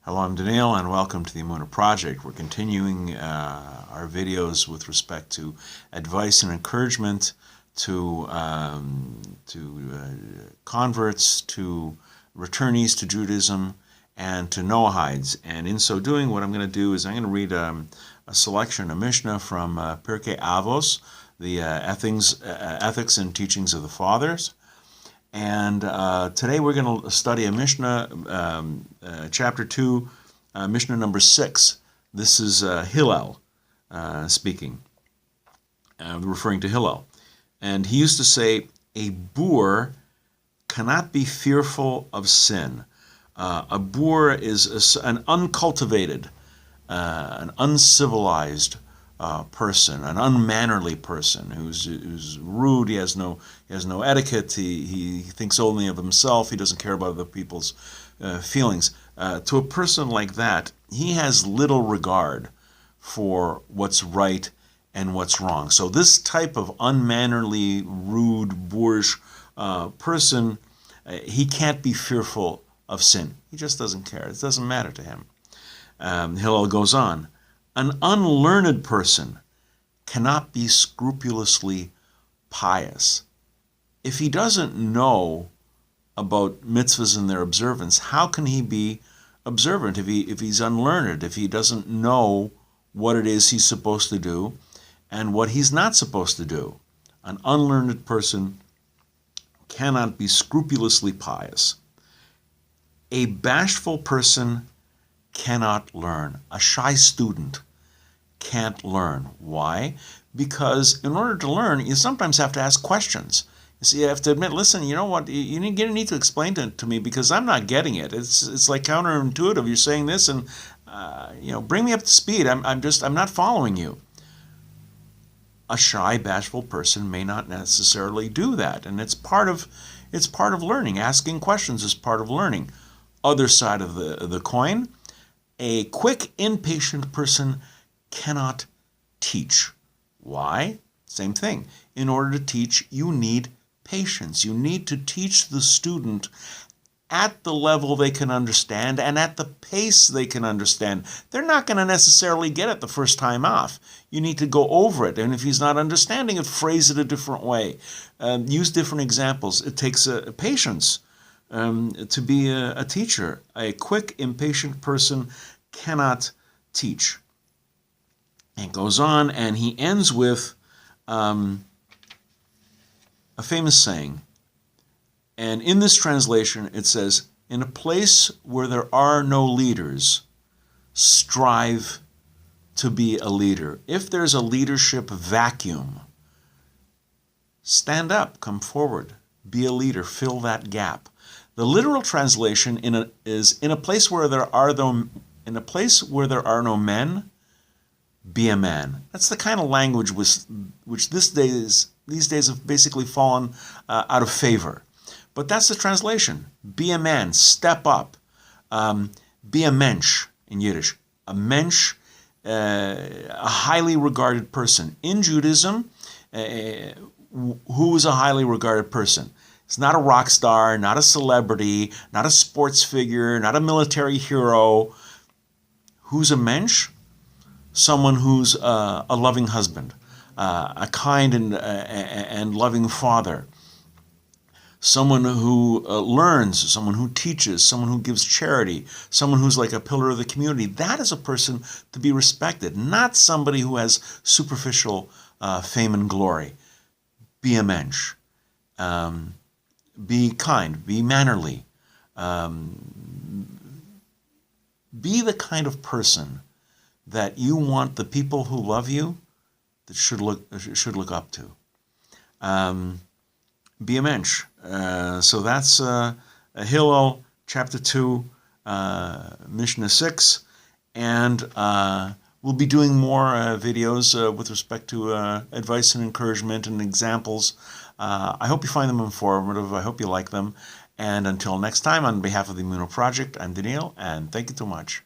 Hello, I'm Daniel, and welcome to the Emunah Project. We're continuing our videos with respect to advice and encouragement to converts, to returnees to Judaism, and to Noahides. And in so doing, what I'm going to do is I'm going to read a selection, a Mishnah from Pirkei Avos, the ethics and teachings of the fathers. And today we're going to study a Mishnah, chapter 2, Mishnah number 6. This is Hillel speaking, referring to Hillel. And he used to say, a boor cannot be fearful of sin. A boor is an uncultivated, an uncivilized person, an unmannerly person who's rude. He has no etiquette. He thinks only of himself. He doesn't care about other people's feelings. To a person like that, he has little regard for what's right and what's wrong. So this type of unmannerly, rude, boorish person, he can't be fearful of sin. He just doesn't care. It doesn't matter to him. Hillel goes on. An unlearned person cannot be scrupulously pious. If he doesn't know about mitzvahs and their observance, how can he be observant if he's unlearned, if he doesn't know what it is he's supposed to do and what he's not supposed to do? An unlearned person cannot be scrupulously pious. A bashful person cannot learn. A shy student can't learn. Why? Because in order to learn, you sometimes have to ask questions. You see, you have to admit, listen, you know what, you need to explain to me because I'm not getting it. It's like counterintuitive. You're saying this and, bring me up to speed. I'm not following you. A shy, bashful person may not necessarily do that. And it's part of learning. Asking questions is part of learning. Other side of the coin, a quick, impatient person cannot teach. Why? Same thing. In order to teach, you need patience. You need to teach the student at the level they can understand and at the pace they can understand. They're not going to necessarily get it the first time off. You need to go over it. And if he's not understanding it, phrase it a different way. Use different examples. It takes patience to be a teacher. A quick, impatient person cannot teach. And goes on, and he ends with a famous saying. And in this translation, it says, in a place where there are no leaders, strive to be a leader. If there's a leadership vacuum, stand up, come forward, be a leader, fill that gap. The literal translation is in a place where there are no men, be a man. That's the kind of language which these days have basically fallen out of favor. But that's the translation. Be a man, step up. Be a Mensch in Yiddish. A Mensch, a highly regarded person. In Judaism, who is a highly regarded person? It's not a rock star, not a celebrity, not a sports figure, not a military hero. Who's a Mensch? Someone who's a loving husband, a kind and loving father, someone who learns, someone who teaches, someone who gives charity, someone who's like a pillar of the community. That is a person to be respected, not somebody who has superficial fame and glory. Be a Mensch. Be kind. Be mannerly. Be the kind of person that you want the people who love you that should look up to. Be a Mensch. So that's Hillel chapter 2, Mishnah 6, and we'll be doing more videos with respect to advice and encouragement and examples. I hope you find them informative. I hope you like them. And until next time, on behalf of the Emunah Project, I'm Daniel, and thank you so much.